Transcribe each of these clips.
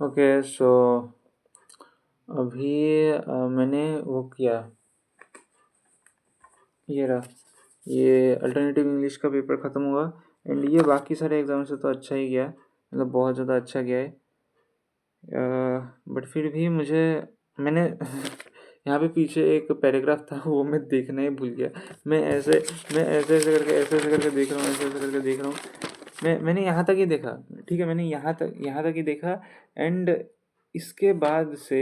Okay so अभी मैंने वो किया, ये रहा, ये अल्टरनेटिव इंग्लिश का पेपर ख़त्म हुआ। एंड ये बाकी सारे एग्ज़ाम से तो अच्छा ही गया, मतलब बहुत ज़्यादा अच्छा गया है। बट फिर भी मुझे, मैंने यहाँ पे पीछे एक पैराग्राफ था वो मैं देखना ही भूल गया। मैं ऐसे मैं ऐसे ऐसे करके देख रहा हूँ, ऐसे ऐसे करके देख रहा हूँ। मैंने यहाँ तक ही देखा, ठीक है, मैंने यहाँ तक ही देखा। एंड इसके बाद से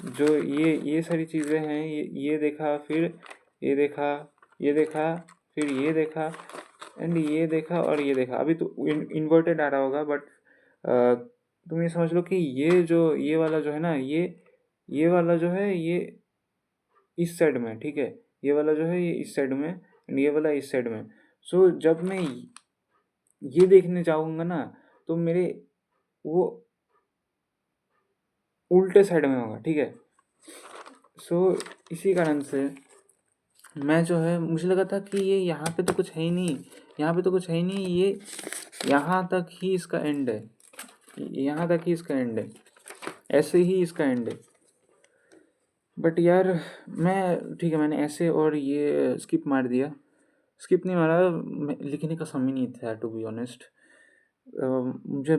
जो ये सारी चीज़ें हैं, ये देखा, फिर ये देखा, ये देखा, फिर ये देखा, एंड ये देखा और ये देखा। अभी तो इन्वर्टेड आ रहा होगा, बट तुम ये समझ लो कि ये वाला जो है ना, ये वाला जो है ये इस साइड में, ठीक है, ये वाला जो है ये इस साइड में, एंड ये वाला इस साइड में। सो जब मैं ये देखने जाऊंगा ना, तो मेरे वो उल्टे साइड में होगा, ठीक है। सो इसी कारण से मैं जो है, मुझे लगा था कि ये यहाँ पे तो कुछ है ही नहीं, यहाँ पे तो कुछ है ही नहीं, ये यहाँ तक ही इसका एंड है, यहाँ तक ही इसका एंड है, ऐसे ही इसका एंड है। बट यार मैं, ठीक है, मैंने ऐसे और ये स्किप मार दिया, स्किप नहीं मारा, लिखने का समय नहीं था टू बी ऑनेस्ट। मुझे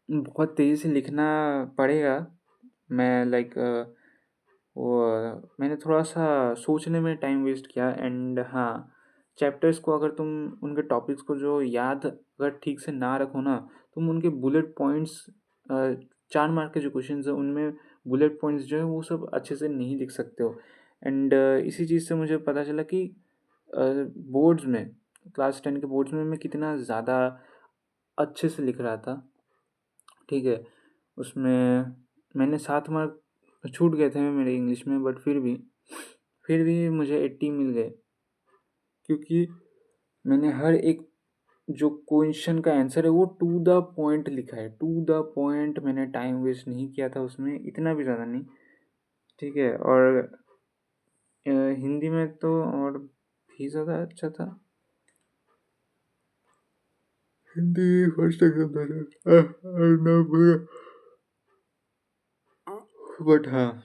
बहुत तेज़ी से लिखना पड़ेगा। मैं लाइक वो मैंने थोड़ा सा सोचने में टाइम वेस्ट किया। एंड हाँ, चैप्टर्स को अगर तुम उनके टॉपिक्स को जो याद अगर ठीक से ना रखो ना, तुम उनके बुलेट पॉइंट्स, 4 मार्क के जो क्वेश्चन है उनमें बुलेट पॉइंट्स जो है वो सब अच्छे से नहीं लिख सकते हो। एंड इसी चीज़ से मुझे पता चला कि बोर्ड्स में, क्लास 10 के बोर्ड्स में मैं कितना ज़्यादा अच्छे से लिख रहा था, ठीक है। उसमें मैंने 7 मार्क छूट गए थे मेरे इंग्लिश में, बट फिर भी मुझे 80 मिल गए, क्योंकि मैंने हर एक जो क्वेश्चन का आंसर है वो टू द पॉइंट लिखा है, टू द पॉइंट। मैंने टाइम वेस्ट नहीं किया था उसमें, इतना भी ज़्यादा नहीं, ठीक है। और हिंदी में तो और भी ज़्यादा अच्छा था। हिंदी फर्स्ट एग्जाम था, बट हाँ,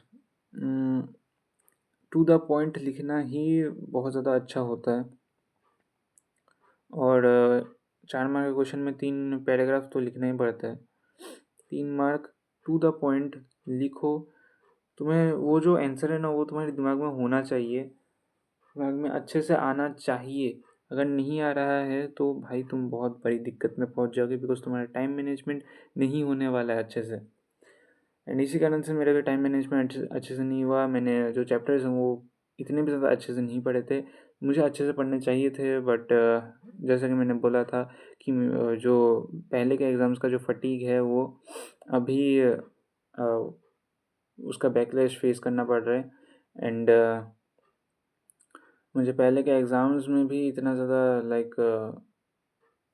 टू द पॉइंट लिखना ही बहुत ज़्यादा अच्छा होता है। और 4 मार्क के क्वेश्चन में 3 पैराग्राफ तो लिखना ही पड़ता है। 3 मार्क टू द पॉइंट लिखो, तुम्हें वो जो आंसर है ना वो तुम्हारे दिमाग में होना चाहिए, दिमाग में अच्छे से आना चाहिए। अगर नहीं आ रहा है तो भाई तुम बहुत बड़ी दिक्कत में पहुंच जाओगे, बिकॉज तुम्हारा टाइम मैनेजमेंट नहीं होने वाला है अच्छे से। एंड इसी कारण से मेरा भी टाइम मैनेजमेंट अच्छे से नहीं हुआ। मैंने जो चैप्टर्स हैं वो इतने भी ज़्यादा अच्छे से नहीं पढ़े थे, मुझे अच्छे से पढ़ने चाहिए थे। बट जैसा कि मैंने बोला था कि जो पहले के एग्ज़ाम्स का जो फटीग है वो अभी उसका बैकलैश फेस करना पड़ रहा है। एंड मुझे पहले के एग्ज़ाम्स में भी इतना ज़्यादा लाइक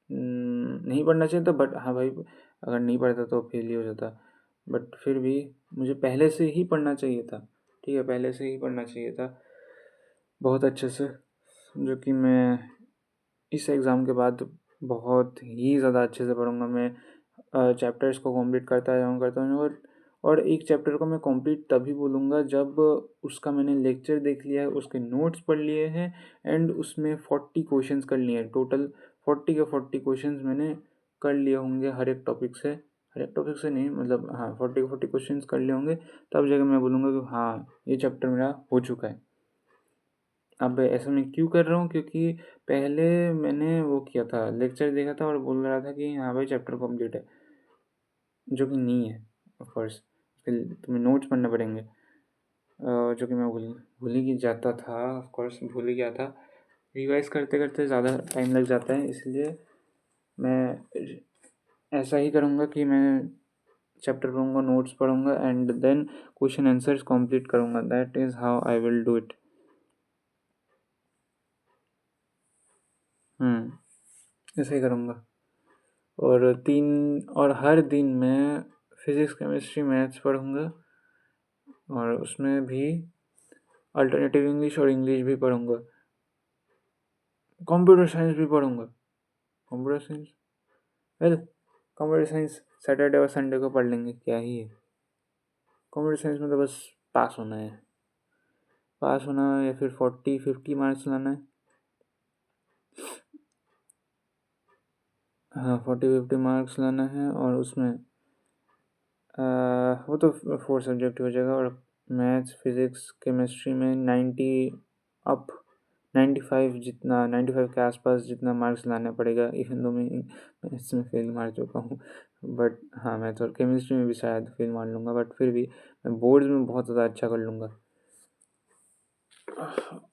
नहीं पढ़ना चाहिए था, बट हाँ भाई, अगर नहीं पढ़ता तो फेल ही हो जाता। बट फिर भी मुझे पहले से ही पढ़ना चाहिए था, ठीक है, पहले से ही पढ़ना चाहिए था बहुत अच्छे से, जो कि मैं इस एग्ज़ाम के बाद बहुत ही ज़्यादा अच्छे से पढ़ूँगा। मैं चैप्टर्स को कंप्लीट करता जाऊँ और एक चैप्टर को मैं कंप्लीट तभी बोलूँगा जब उसका मैंने लेक्चर देख लिया है, उसके नोट्स पढ़ लिए हैं, एंड उसमें 40 क्वेश्चंस कर लिए हैं टोटल। 40 के 40 क्वेश्चंस मैंने कर लिए होंगे हर एक टॉपिक से, हर एक टॉपिक से नहीं, मतलब हाँ 40 के 40 क्वेश्चंस कर लिए होंगे, तब जाकर मैं बोलूँगा कि हाँ ये चैप्टर मेरा हो चुका है। अब ऐसा मैं क्यों कर रहा हूँ, क्योंकि पहले मैंने वो किया था, लेक्चर देखा था और बोल रहा था कि हाँ भाई चैप्टर कंप्लीट है, जो कि नहीं है। ऑफ कोर्स तुम्हें नोट्स पढ़ने पड़ेंगे, जो कि मैं भूल ही जाता था, ऑफ कोर्स भूल ही गया था। रिवाइज करते करते ज़्यादा टाइम लग जाता है, इसलिए मैं ऐसा ही करूँगा कि मैं चैप्टर पढ़ूँगा, नोट्स पढ़ूँगा, and then question answers complete करूँगा। That is how I will do it. ऐसे ही करूँगा। और हर दिन मैं फिज़िक्स केमिस्ट्री मैथ्स पढ़ूँगा, और उसमें भी अल्टरनेटिव इंग्लिश और इंग्लिश भी पढ़ूँगा, कंप्यूटर साइंस भी पढ़ूँगा। Computer science, well computer science Saturday और संडे को पढ़ लेंगे, क्या ही है। कंप्यूटर साइंस में तो बस पास होना है, या फिर 40-50 मार्क्स लाना है। हाँ, 40-50 मार्क्स लाना है, और उसमें वो तो 4 सब्जेक्ट हो जाएगा, और मैथ्स, फिज़िक्स, केमिस्ट्री में अप 95 के आसपास जितना मार्क्स लाना पड़ेगा। इवन दो मैं मैथ्स में फेल मार चुका हूँ, बट हाँ, मैथ्स और केमिस्ट्री में भी शायद फेल मार लूँगा, बट फिर भी मैं बोर्ड्स में बहुत ज़्यादा अच्छा कर लूँगा।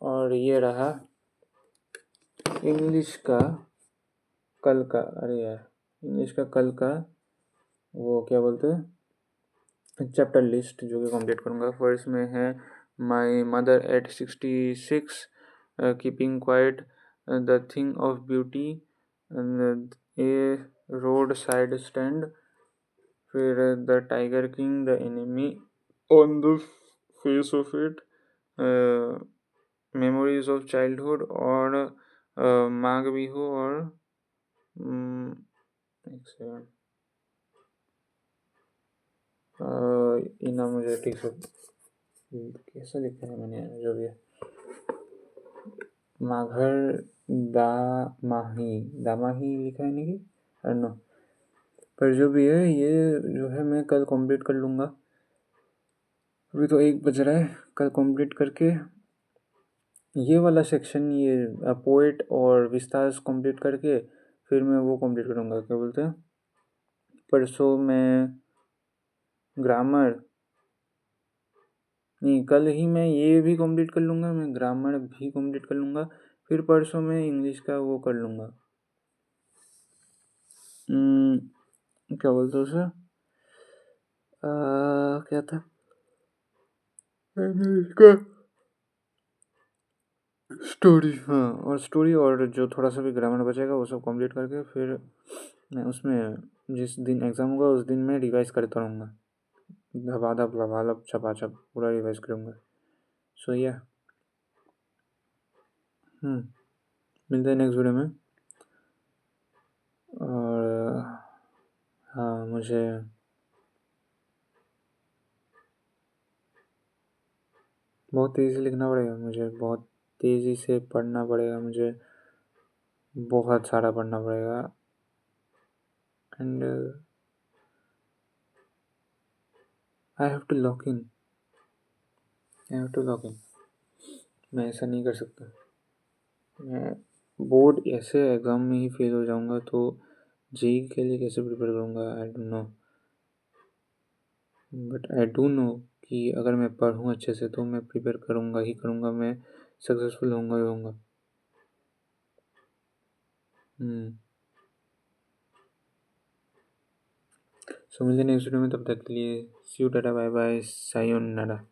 और ये रहा इंग्लिश का कल का, अरे यार, इंग्लिश का कल का वो क्या बोलते हैं, चैप्टर लिस्ट जो कि कंप्लीट करूँगा। फर्स्ट में है my mother at 66, keeping quite, the thing of beauty, a road side stand, फिर the tiger king, the enemy on the face of it, memories of childhood, और माघ बिहू, और एक सेकंड, इना मुझे ठीक से कैसा लिखा है मैंने, जो भी है, माघर दामाही लिखा है नहीं, नो, पर जो भी है ये जो है मैं कल कंप्लीट कर लूँगा। अभी तो 1 बज रहा है, कल कंप्लीट करके ये वाला सेक्शन, ये पोएट और विस्तार कंप्लीट करके फिर मैं वो कंप्लीट करूँगा, क्या बोलते हैं, परसों मैं ग्रामर, नहीं, कल ही मैं ये भी कंप्लीट कर लूँगा, मैं ग्रामर भी कंप्लीट कर लूँगा, फिर परसों मैं इंग्लिश का वो कर लूँगा, क्या बोलते हैं उसे, क्या था इसका, स्टोरी, हाँ, और स्टोरी, और जो थोड़ा सा भी ग्रामर बचेगा वो सब कंप्लीट करके फिर मैं उसमें जिस दिन एग्ज़ाम होगा उस दिन मैं रिवाइज करता रहूँगा, धबाधब लबालब छपाछप पूरा रिवाइज करूँगा। सो या मिलते हैं नेक्स्ट वीडियो में। और हाँ, मुझे बहुत तेज़ी से लिखना पड़ेगा, मुझे बहुत तेज़ी से पढ़ना पड़ेगा, मुझे बहुत सारा पढ़ना पड़ेगा, and I have to lock in, मैं ऐसा नहीं कर सकता। मैं बोर्ड ऐसे एग्ज़ाम में ही फेल हो जाऊँगा तो जेई के लिए कैसे प्रिपेयर करूँगा, I don't know, but I do know कि अगर मैं पढ़ूँ अच्छे से तो मैं प्रिपेयर करूँगा ही करूँगा, मैं सक्सेसफुल होऊंगा ही होऊंगा। सो मिलते हैं नेक्स्ट वीडियो में, तब तक के लिए see you, tata, bye bye, sayonara.